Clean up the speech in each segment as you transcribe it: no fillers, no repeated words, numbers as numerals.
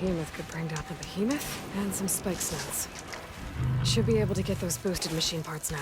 behemoth could bring down the behemoth and some spike snows. Should be able to get those boosted machine parts now.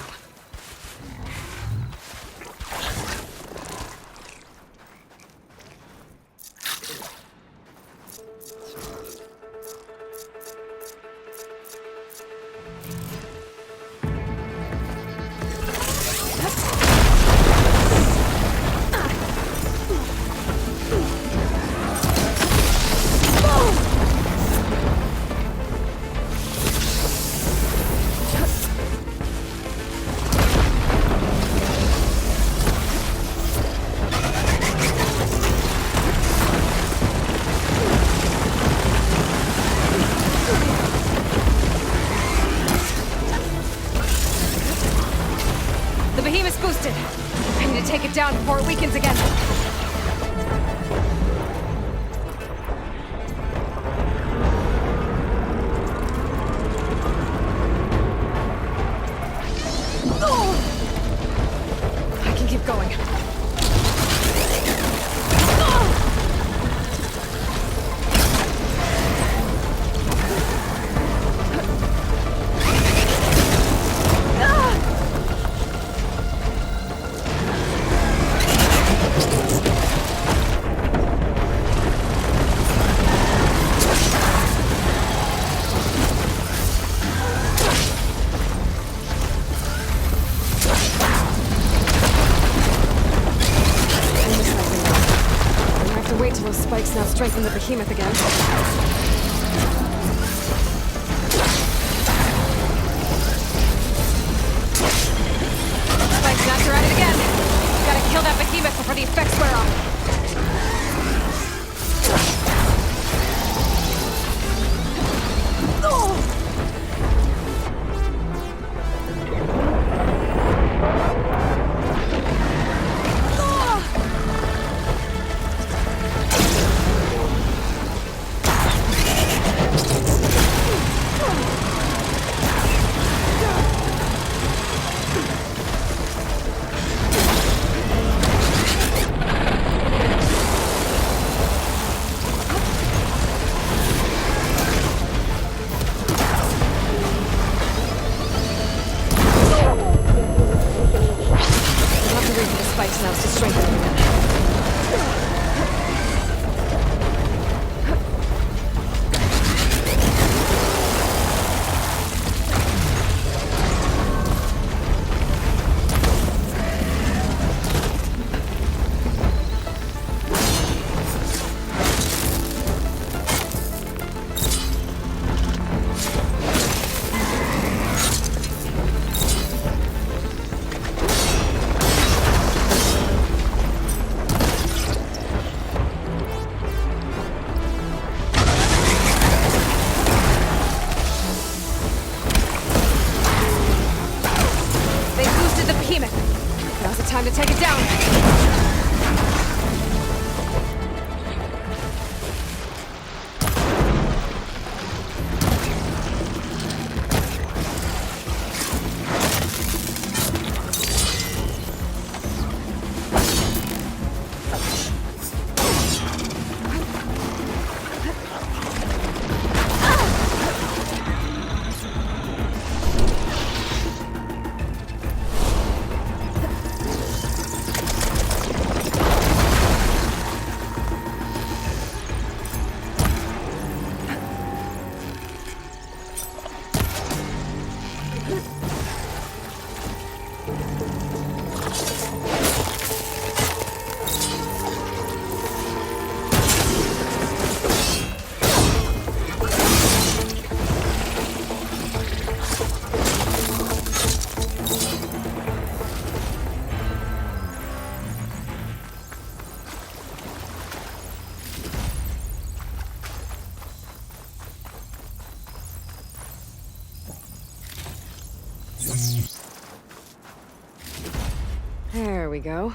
The behemoth's boosted. I need to take it down before it weakens again. I can keep going. Wait till those spikes now strengthen the behemoth again. Spikes knocked her at it again. Gotta kill that behemoth before the effects wear off. Spikes now to strengthen them. Now's the time to take it down. There we go.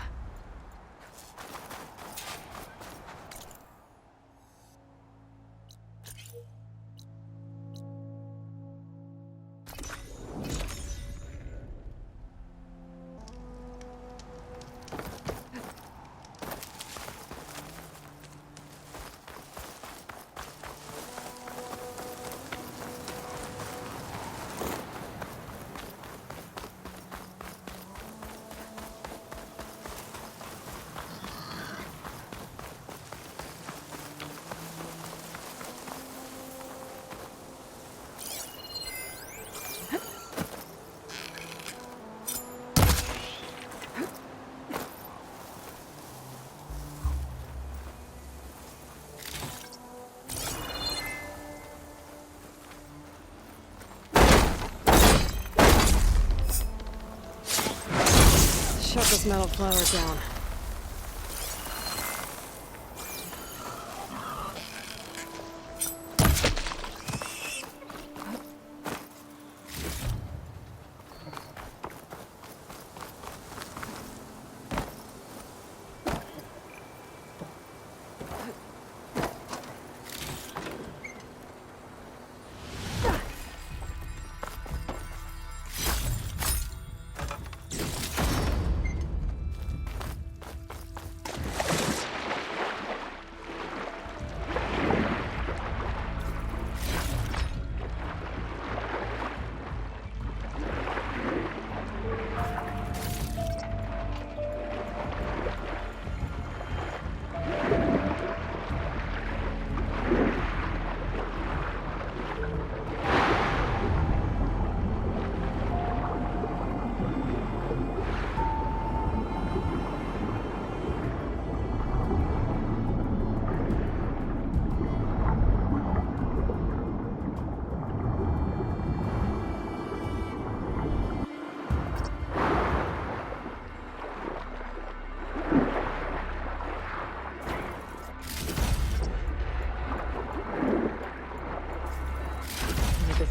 shut this metal flower down.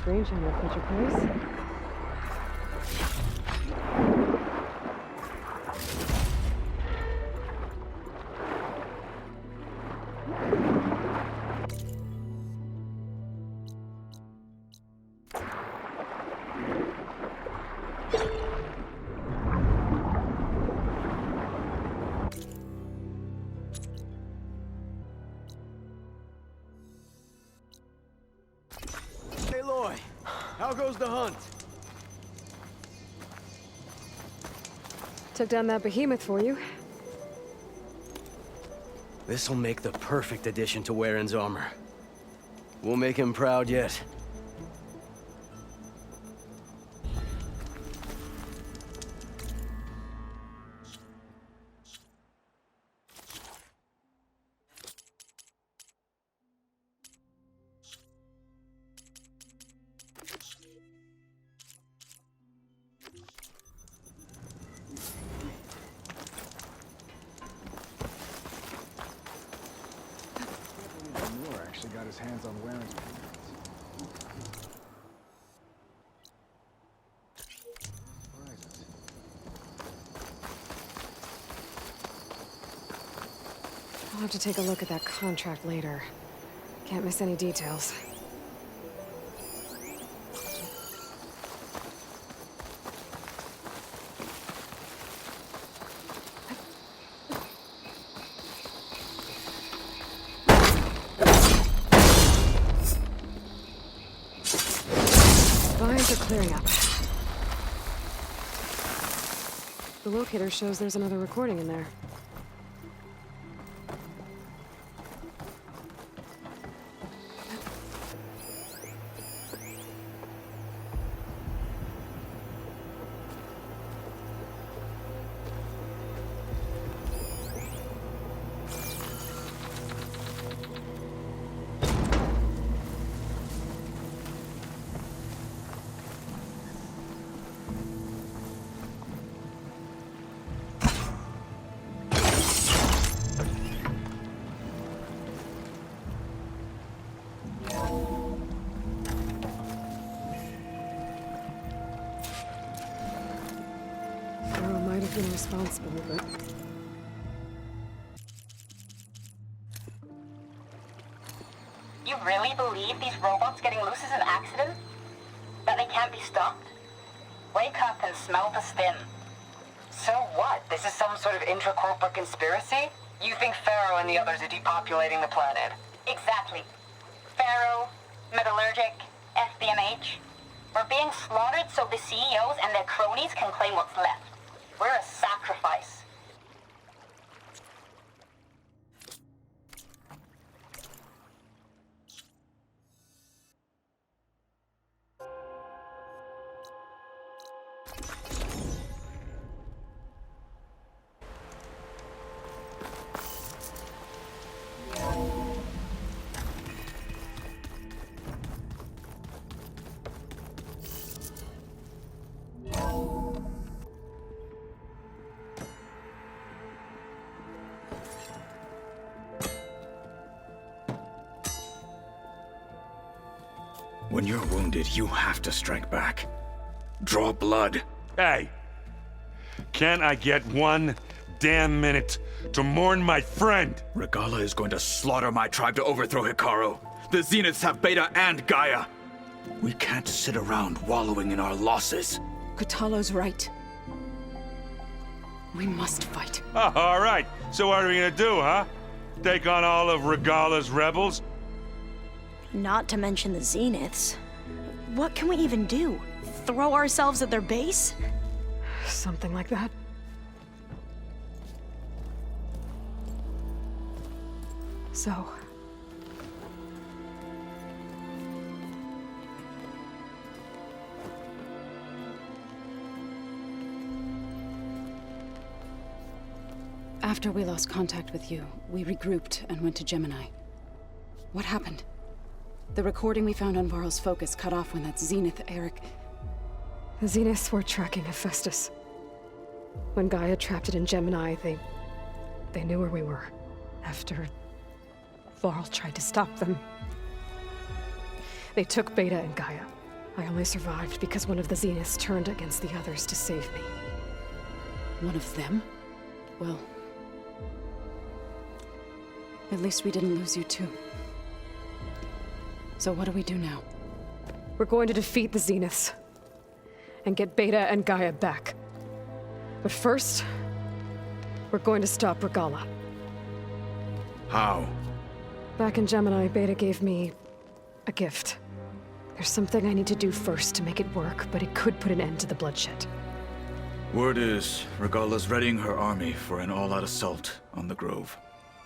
Range on your future place. How goes the hunt? Took down that behemoth for you. This'll make the perfect addition to Waren's armor. We'll make him proud yet. Actually got his hands on Waren's prizes. I'll have to take a look at that contract later. Can't miss any details. Vines are clearing up. The locator shows there's another recording in there. Been responsible, but You really believe these robots getting loose is an accident? That they can't be stopped? Wake up and smell the stin. So what? This is some sort of intracorporate conspiracy? You think Pharaoh and the others are depopulating the planet? Exactly. Pharaoh, Metallurgic, FBMH. We're being slaughtered so the CEOs and their cronies can claim what's left. We're a sacrifice. When you're wounded, you have to strike back. Draw blood. Hey! Can't I get one damn minute to mourn my friend? Regala is going to slaughter my tribe to overthrow Hikaru. The Zeniths have Beta and Gaia. We can't sit around wallowing in our losses. Kotalo's right. We must fight. Oh, all right. So what are we gonna do, huh? Take on all of Regala's rebels? Not to mention the Zeniths. What can we even do? Throw ourselves at their base? Something like that. So... After we lost contact with you, we regrouped and went to Gemini. What happened? The recording we found on Varl's focus cut off when that Zenith Eric... The Zeniths were tracking Hephaestus. When Gaia trapped it in Gemini, they knew where we were. After Varl tried to stop them. They took Beta and Gaia. I only survived because one of the Zeniths turned against the others to save me. One of them? Well... at least we didn't lose you too. So what do we do now? We're going to defeat the Zeniths. And get Beta and Gaia back. But first, we're going to stop Regala. How? Back in Gemini, Beta gave me a gift. There's something I need to do first to make it work, but it could put an end to the bloodshed. Word is, Regala's readying her army for an all-out assault on the Grove.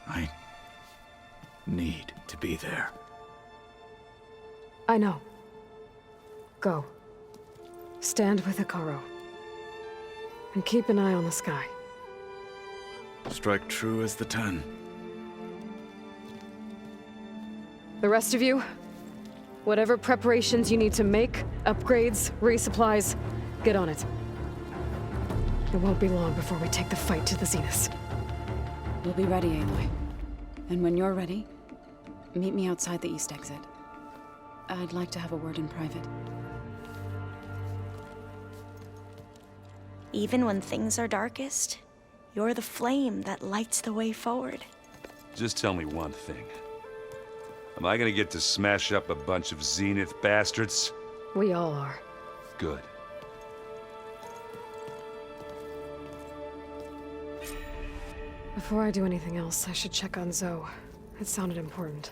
I need to be there. I know. Go. Stand with Hikaru. And keep an eye on the sky. Strike true as the 10. The rest of you, whatever preparations you need to make, upgrades, resupplies, get on it. It won't be long before we take the fight to the Zeniths. We'll be ready, Aloy. And when you're ready, meet me outside the east exit. I'd like to have a word in private. Even when things are darkest, you're the flame that lights the way forward. Just tell me one thing. Am I gonna get to smash up a bunch of Zenith bastards? We all are. Good. Before I do anything else, I should check on Zoe. It sounded important.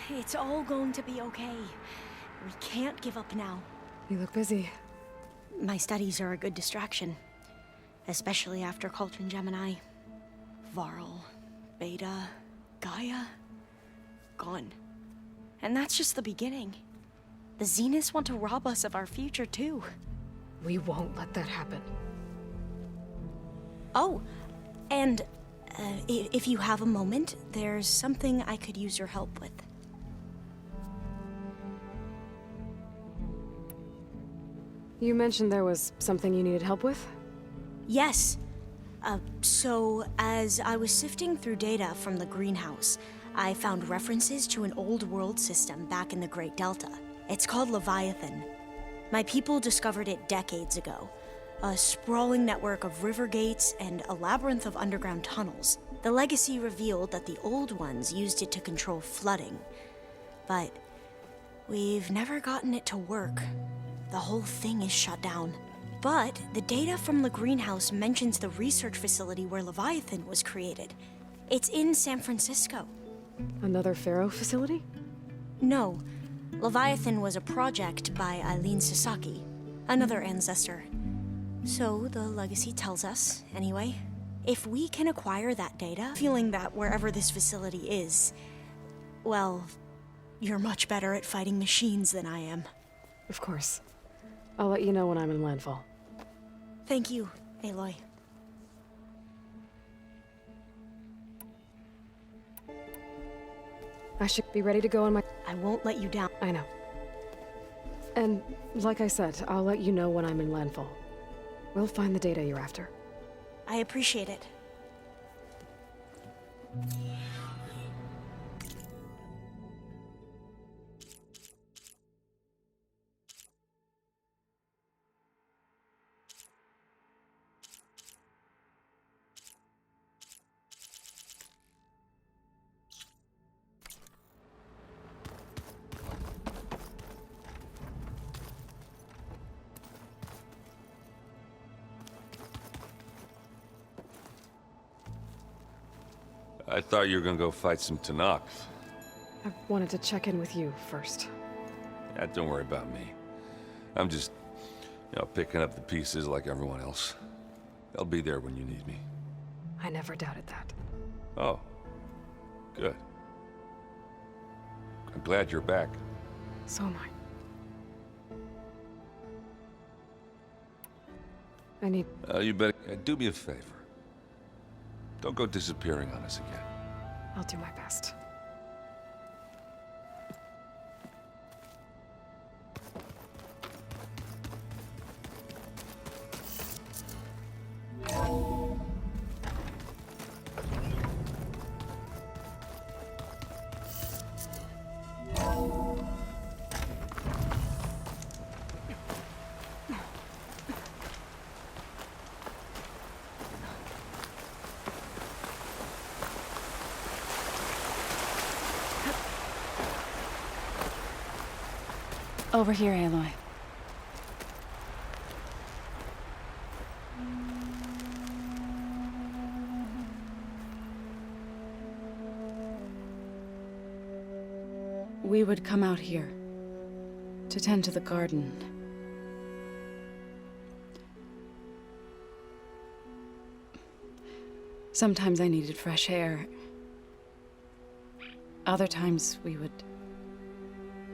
It's all going to be okay. We can't give up now. You look busy. My studies are a good distraction. Especially after Cauldron Gemini. Varl, Beta, Gaia, gone. And that's just the beginning. The Zeniths want to rob us of our future too. We won't let that happen. Oh, and if you have a moment, there's something I could use your help with. You mentioned there was something you needed help with? Yes. So, as I was sifting through data from the greenhouse, I found references to an old world system back in the Great Delta. It's called Leviathan. My people discovered it decades ago. A sprawling network of river gates and a labyrinth of underground tunnels. The legacy revealed that the old ones used it to control flooding. But we've never gotten it to work. The whole thing is shut down. But the data from the greenhouse mentions the research facility where Leviathan was created. It's in San Francisco. Another Pharaoh facility? No. Leviathan was a project by Eileen Sasaki, another ancestor. So the legacy tells us, anyway. If we can acquire that data, feeling that wherever this facility is, well, you're much better at fighting machines than I am. Of course. I'll let you know when I'm in landfall. Thank you, Aloy. I should be ready to go on my... I won't let you down. I know. And, like I said, I'll let you know when I'm in landfall. We'll find the data you're after. I appreciate it. I thought you were gonna go fight some Tanaks. I wanted to check in with you first. Yeah, don't worry about me. I'm just, picking up the pieces like everyone else. I'll be there when you need me. I never doubted that. Oh. Good. I'm glad you're back. So am I. I need... You better do me a favor. Don't go disappearing on us again. I'll do my best. Over here, Aloy. We would come out here to tend to the garden. Sometimes I needed fresh air. Other times we would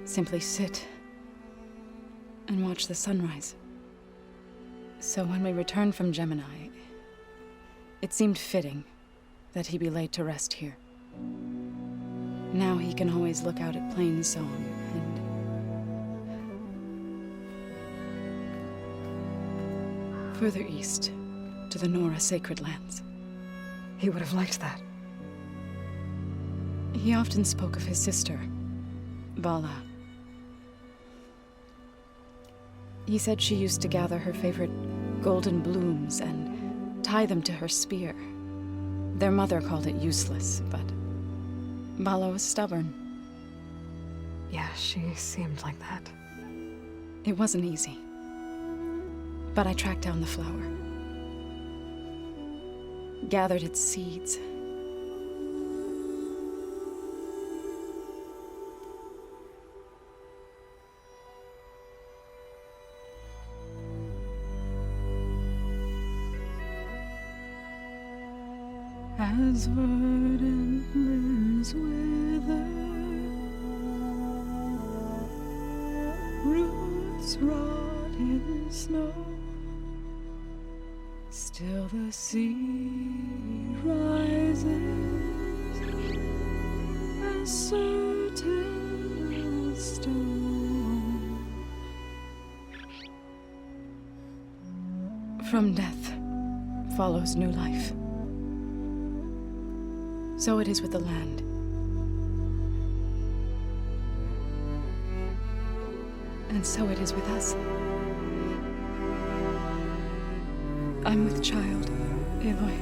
simply sit and watch the sunrise. So when we returned from Gemini, it seemed fitting that he be laid to rest here. Now he can always look out at Plain Song and further east to the Nora Sacred Lands. He would have liked that. He often spoke of his sister, Vala. He said she used to gather her favorite golden blooms and tie them to her spear. Their mother called it useless, but Vala was stubborn. Yeah, she seemed like that. It wasn't easy. But I tracked down the flower. Gathered its seeds. As verdant limbs wither, roots rot in snow, still the sea rises as certain as stone. From death follows new life. So it is with the land. And so it is with us. I'm with child, Aloy.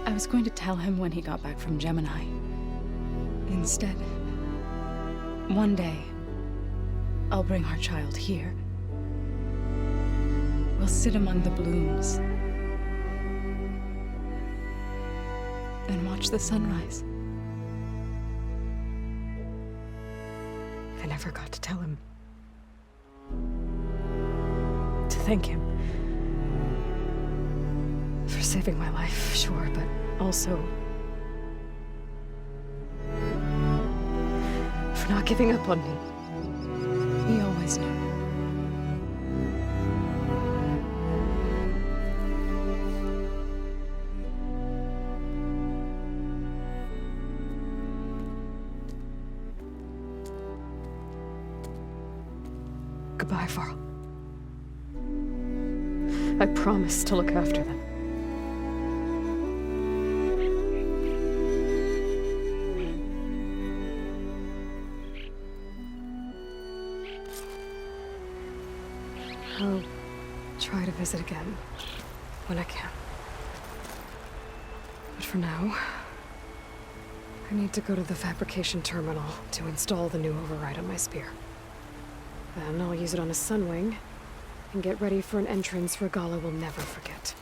I was going to tell him when he got back from Gemini. Instead, one day, I'll bring our child here. We'll sit among the blooms and watch the sunrise. I never got to tell him. To thank him. For saving my life, sure, but also for not giving up on me. He always knew. Goodbye, Varl. I promise to look after them. I'll try to visit again when I can. But for now, I need to go to the fabrication terminal to install the new override on my spear. Then I'll use it on a sunwing and get ready for an entrance Regala will never forget.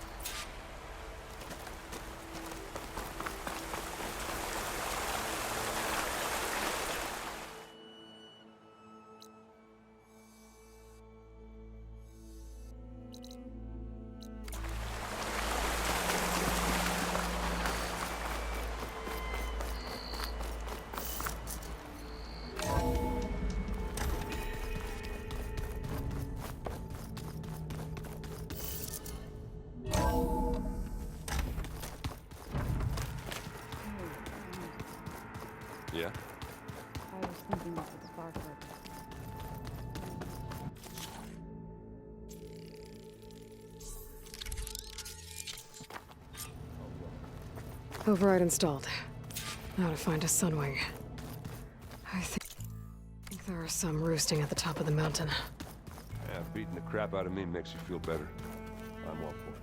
Override installed. Now to find a sunwing. I think there are some roosting at the top of the mountain. Yeah, beating the crap out of me makes you feel better. I'm all for it.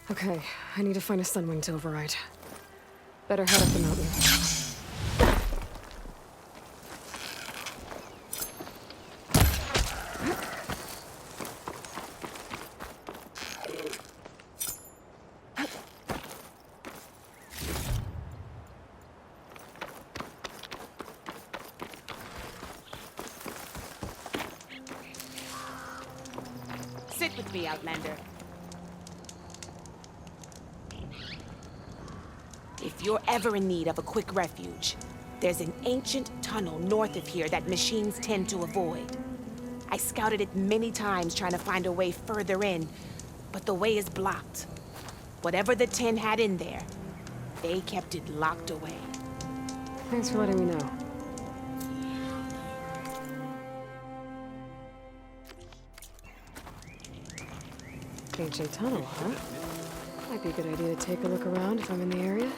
Okay, I need to find a sunwing to override. Better head up the mountain. Sit with me, Outlander. If you're ever in need of a quick refuge, there's an ancient tunnel north of here that machines tend to avoid. I scouted it many times trying to find a way further in, but the way is blocked. Whatever the 10 had in there, they kept it locked away. Thanks for letting me know. Ancient tunnel, huh? Might be a good idea to take a look around if I'm in the area.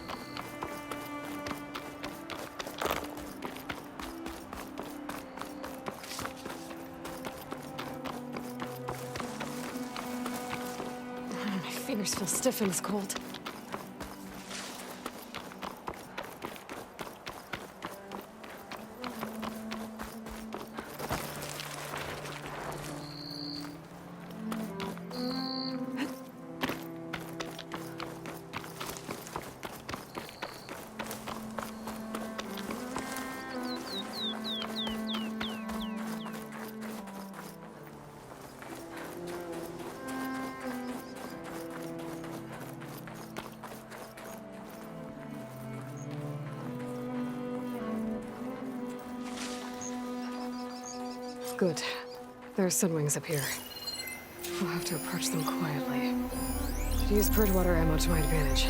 My fingers feel stiff in this cold. Good. There are sunwings up here. We'll have to approach them quietly. Use purge-water ammo to my advantage.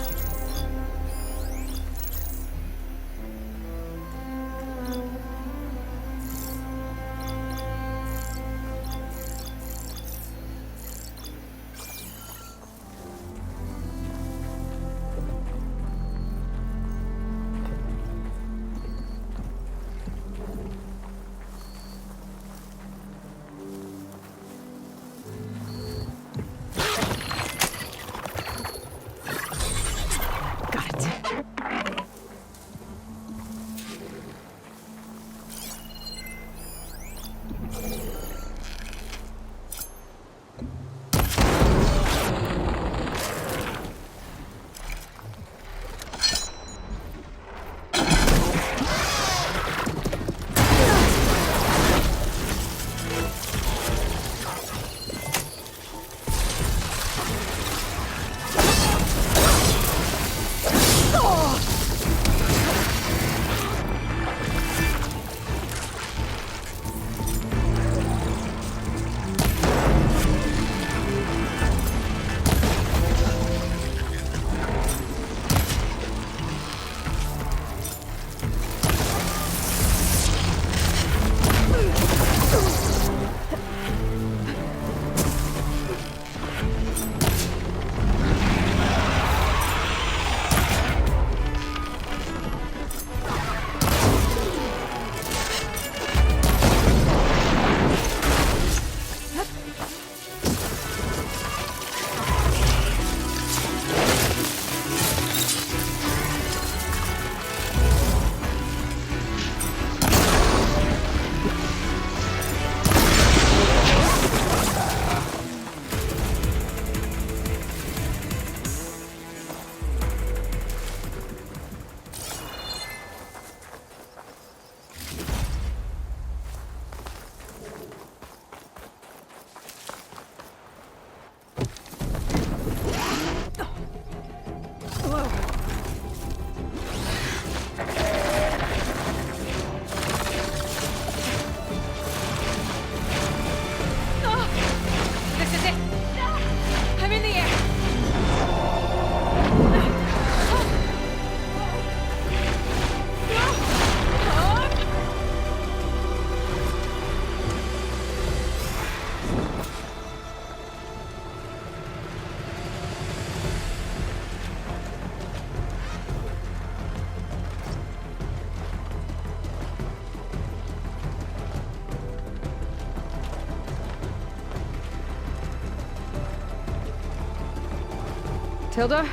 Tilda,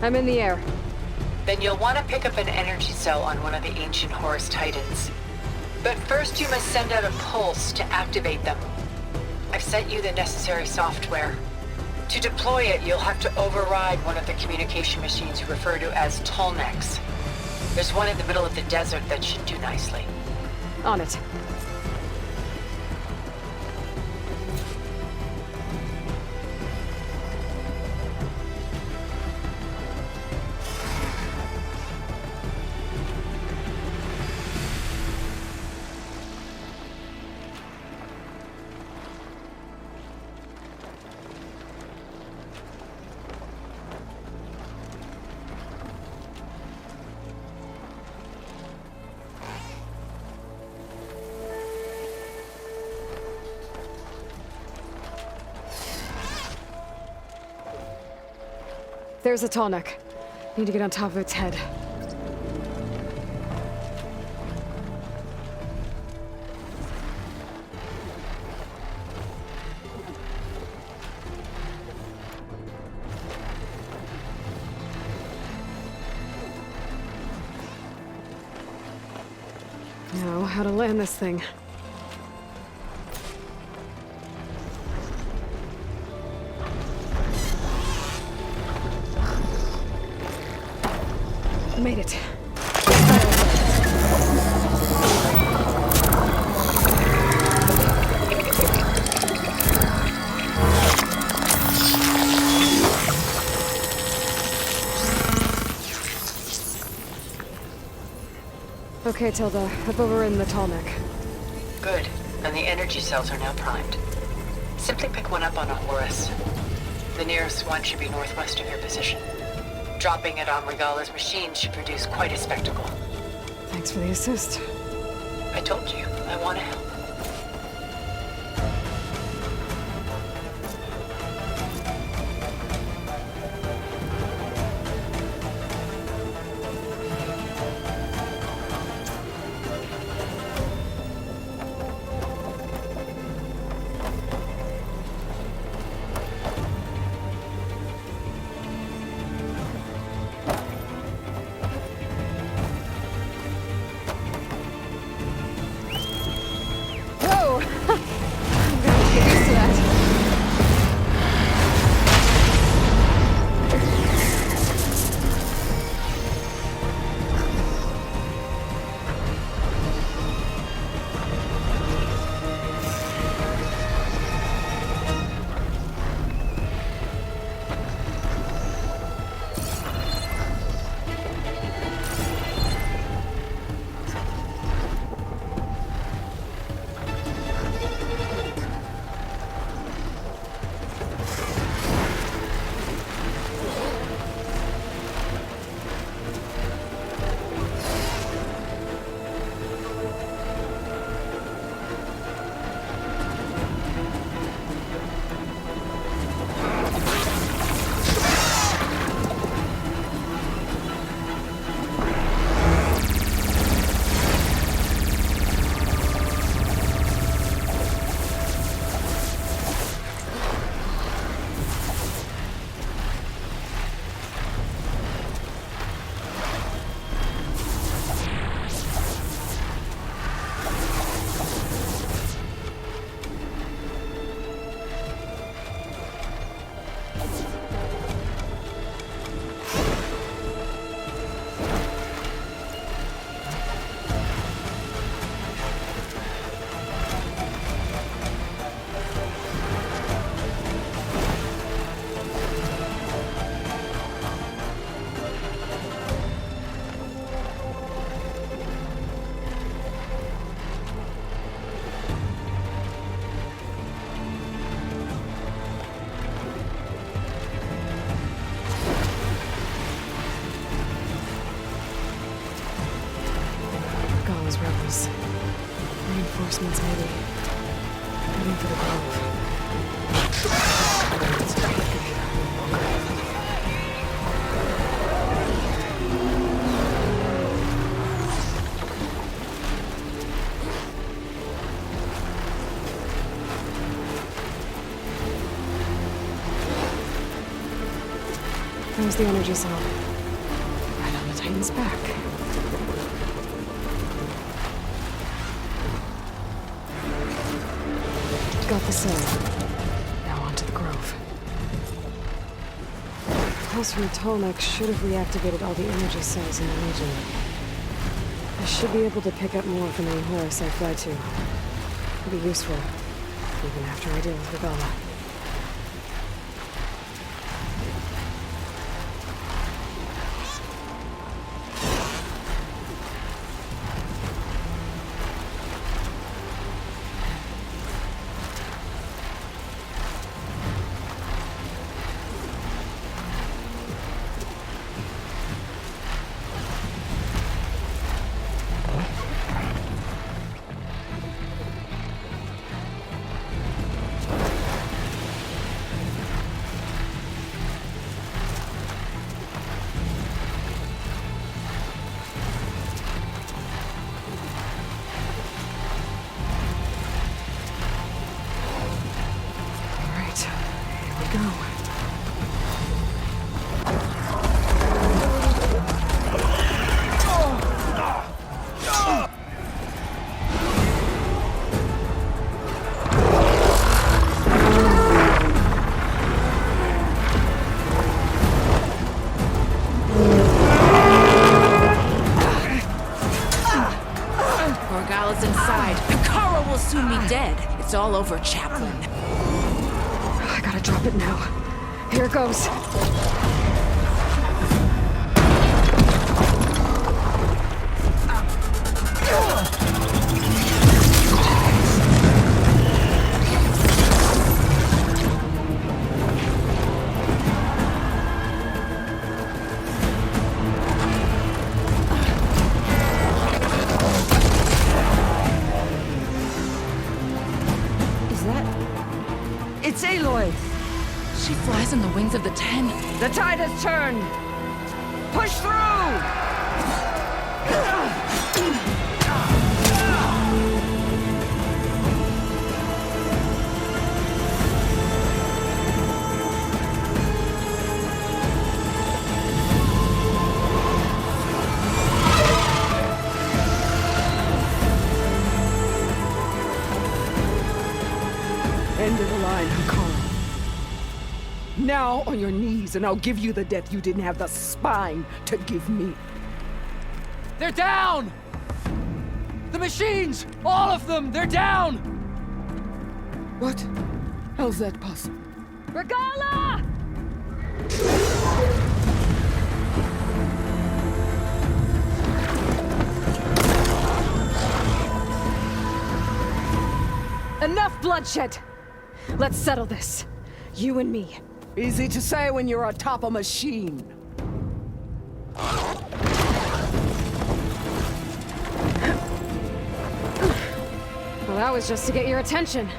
I'm in the air. Then you'll want to pick up an energy cell on one of the ancient Horus Titans. But first you must send out a pulse to activate them. I've sent you the necessary software. To deploy it, you'll have to override one of the communication machines you refer to as Tallnecks. There's one in the middle of the desert that should do nicely. On it. There's a tall neck. Need to get on top of its head. Now, how to land this thing. Made it. Okay, Tilda. I've overridden the tall neck. Good. And the energy cells are now primed. Simply pick one up on a Horus. The nearest one should be northwest of your position. Dropping it on Regala's machine should produce quite a spectacle. Thanks for the assist. I told you, I want to help. Rebels. Reinforcements, maybe. Heading for the grove. There's the energy cell. Right on the Titan's back. Got the cell. Now onto the Grove. Pulse from Tolmec should have reactivated all the energy cells in the region. I should be able to pick up more from any Horus I fly to. It'll be useful, even after I deal with Regala. It's all over, Chaplain. I gotta drop it now. Here it goes. It's Aloy! She flies on the wings of the Ten. The tide has turned! Push through! End of the line, Hakara. Now on your knees, and I'll give you the death you didn't have the spine to give me. They're down! The machines! All of them! They're down! What? How's that possible? Regala! Enough bloodshed! Let's settle this. You and me. Easy to say when you're atop a machine. Well, that was just to get your attention.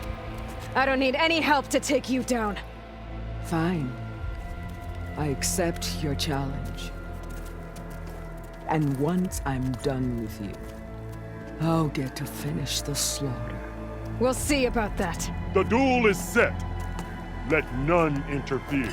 I don't need any help to take you down. Fine. I accept your challenge. And once I'm done with you, I'll get to finish the slaughter. We'll see about that. The duel is set. Let none interfere.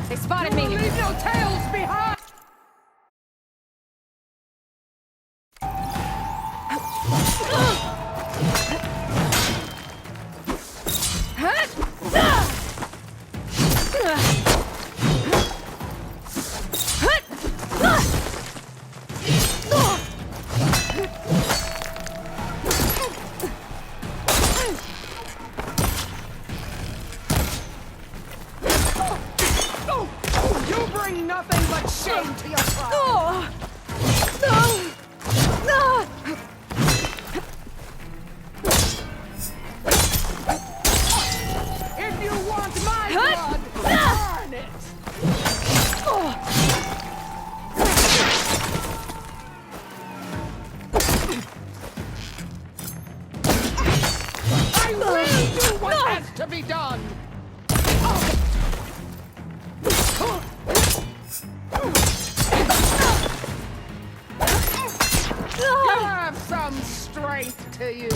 They spotted me! Leave no tails behind! Nothing but shame to your tribe! If you want my blood, burn it! I will do what has to be done! strength to you.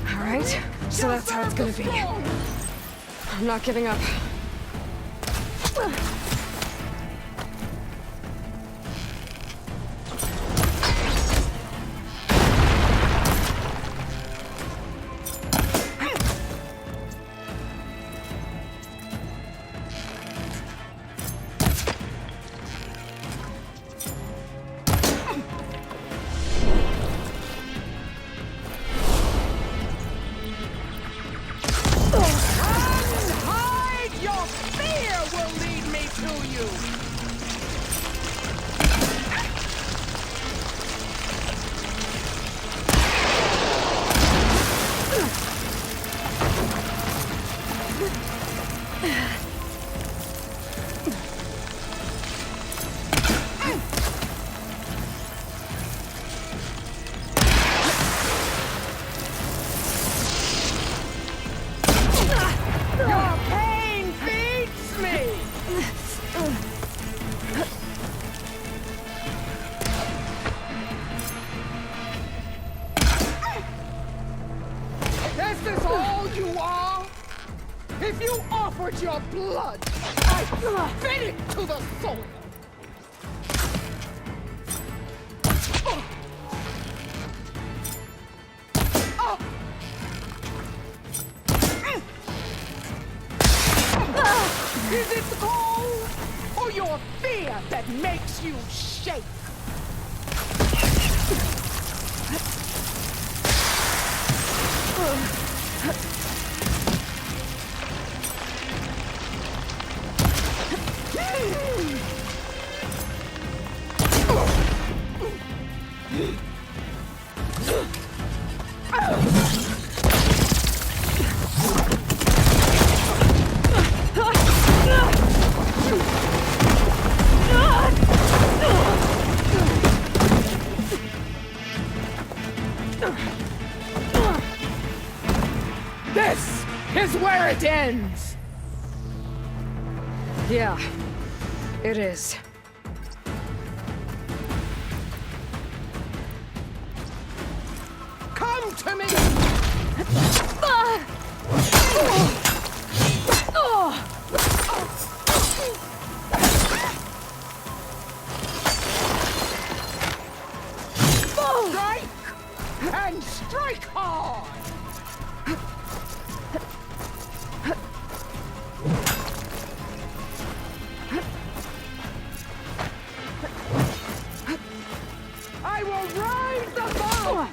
All right, so that's how it's gonna be. I'm not giving up. Hide! Your fear will lead me to you! Your pain feeds me! This is all you are? If you offered your blood, I'd spit it to the soil! Is it the cold or your fear that makes you shake? This is where it ends! Yeah, it is. Come to me! Strike! And strike hard! I will ride the boat!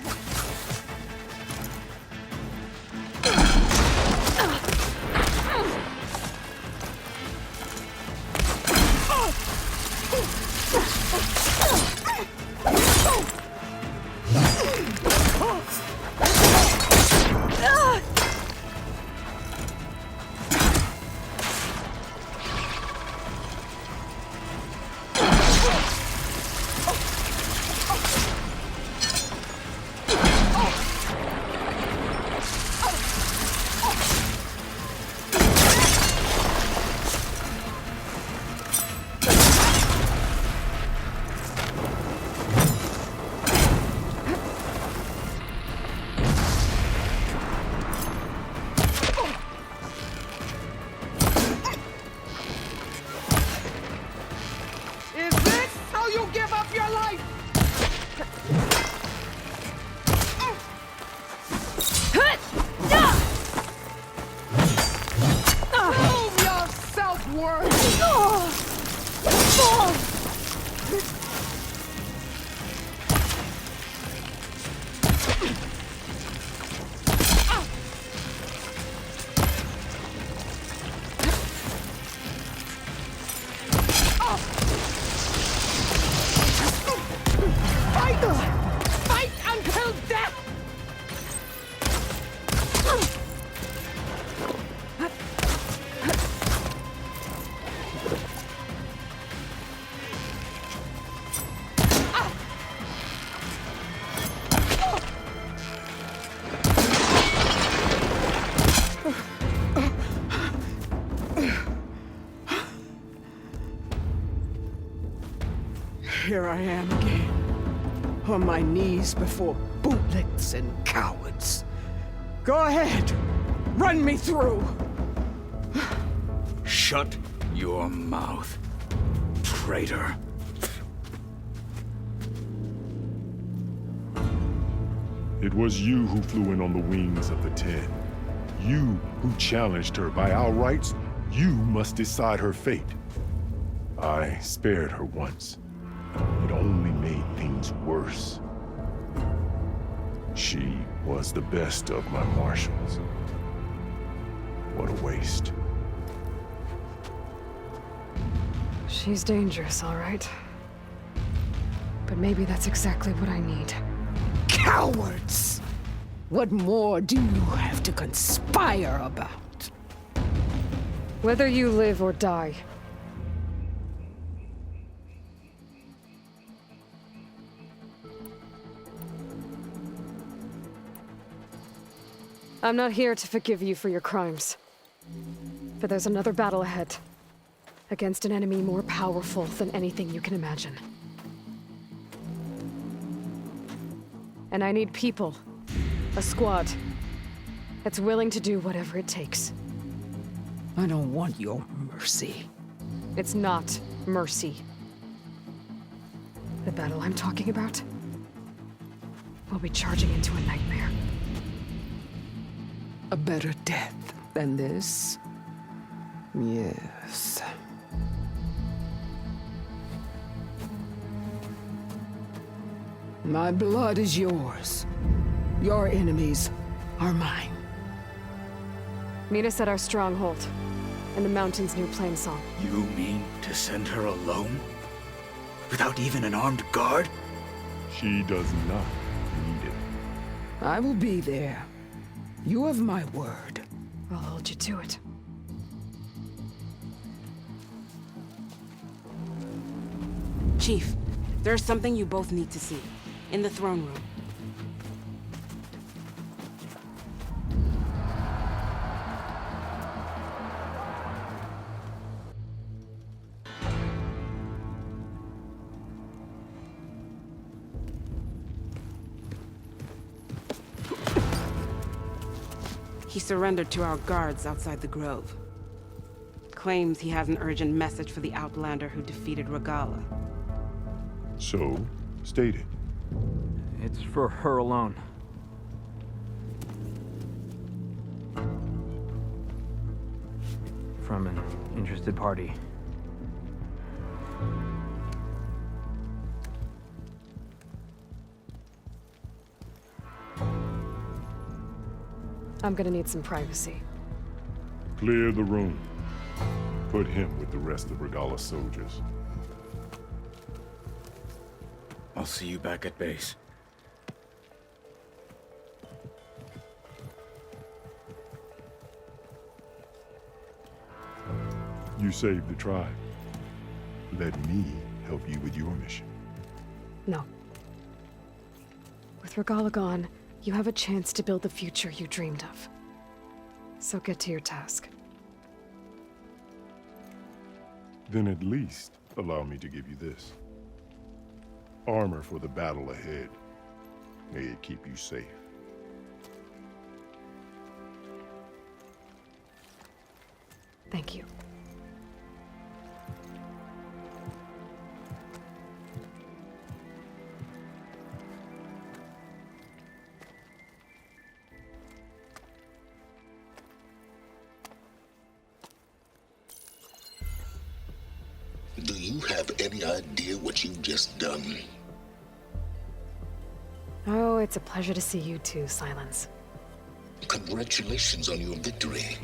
Is this how you give up your life? Prove your self-worth! here I am again. On my knees before bootlicks and cowards. Go ahead. Run me through. Shut your mouth, traitor. It was you who flew in on the wings of the 10. You who challenged her. By our rights, you must decide her fate. I spared her once. It only made things worse. She was the best of my marshals. What a waste. She's dangerous, all right. But maybe that's exactly what I need. Cowards! What more do you have to conspire about? Whether you live or die. I'm not here to forgive you for your crimes. But there's another battle ahead. Against an enemy more powerful than anything you can imagine. And I need people. A squad. That's willing to do whatever it takes. I don't want your mercy. It's not mercy. The battle I'm talking about will be charging into a nightmare. A better death than this? Yes. My blood is yours. Your enemies are mine. Meet us at our stronghold, in the mountains near Plainsong. You mean to send her alone? Without even an armed guard? She does not need it. I will be there. You have my word. I'll hold you to it. Chief, there's something you both need to see. In the throne room. He surrendered to our guards outside the grove. Claims he has an urgent message for the Outlander who defeated Regala. So, state it. It's for her alone. From an interested party. I'm gonna need some privacy. Clear the room. Put him with the rest of Regala's soldiers. I'll see you back at base. You saved the tribe. Let me help you with your mission. No. With Regala gone, you have a chance to build the future you dreamed of. So get to your task. Then at least allow me to give you this. Armor for the battle ahead. May it keep you safe. Thank you. Do you have any idea what you've just done? Oh, it's a pleasure to see you too, Silence. Congratulations on your victory.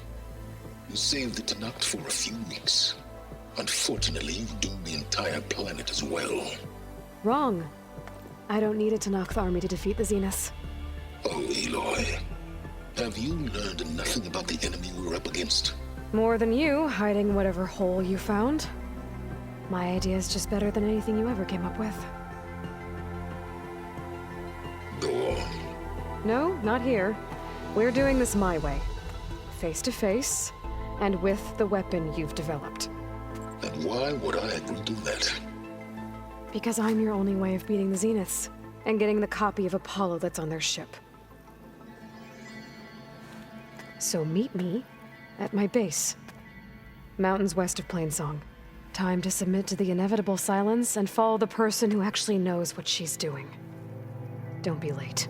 You saved the Tenakth for a few weeks. Unfortunately, you've doomed the entire planet as well. Wrong. I don't need a Tenakth army to defeat the Zeniths. Oh, Aloy. Have you learned nothing about the enemy we're up against? More than you, hiding whatever hole you found. My idea is just better than anything you ever came up with. Go on. No, not here. We're doing this my way. Face to face, and with the weapon you've developed. And why would I agree to that? Because I'm your only way of beating the Zeniths, and getting the copy of Apollo that's on their ship. So meet me at my base. Mountains west of Plainsong. Time to submit to the inevitable silence and follow the person who actually knows what she's doing. Don't be late.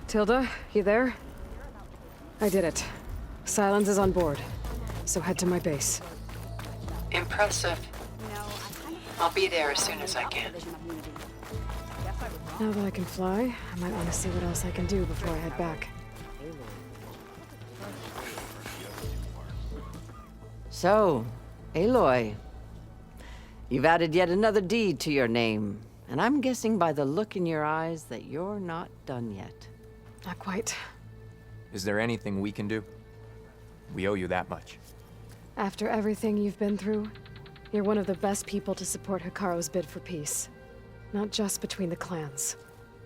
Tilda, you there? I did it. Silence is on board, so head to my base. Impressive. I'll be there as soon as I can. Now that I can fly, I might want to see what else I can do before I head back. So, Aloy, you've added yet another deed to your name, and I'm guessing by the look in your eyes that you're not done yet. Not quite. Is there anything we can do? We owe you that much. After everything you've been through, you're one of the best people to support Hikaru's bid for peace. Not just between the clans,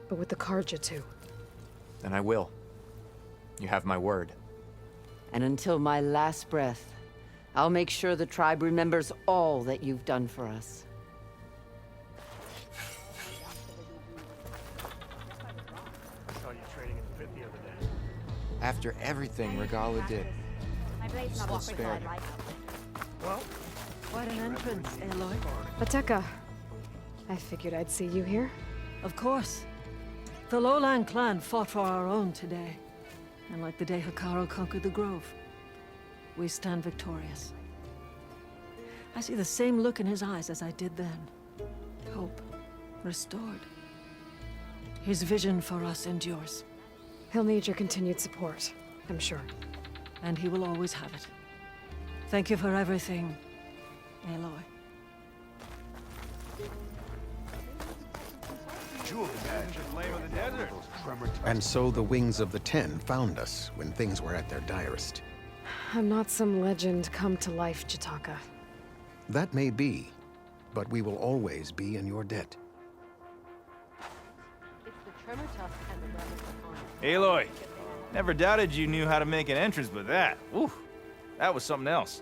but with the Karja too. Then I will. You have my word. And until my last breath, I'll make sure the tribe remembers all that you've done for us. After everything Regala did, still spared her. Well, quite an entrance, Aloy. Ateka, I figured I'd see you here. Of course. The Lowland clan fought for our own today. And like the day Hikaru conquered the Grove, we stand victorious. I see the same look in his eyes as I did then. Hope restored. His vision for us endures. He'll need your continued support, I'm sure. And he will always have it. Thank you for everything, Aloy. And so the Wings of the Ten found us when things were at their direst. I'm not some legend come to life, Jataka. That may be, but we will always be in your debt. Aloy, never doubted you knew how to make an entrance, but that, whew, that was something else.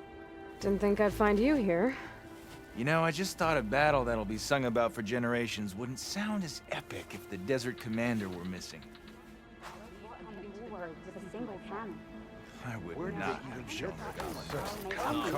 Didn't think I'd find you here. You know, I just thought a battle that'll be sung about for generations wouldn't sound as epic if the Desert Commander were missing. I would not have shown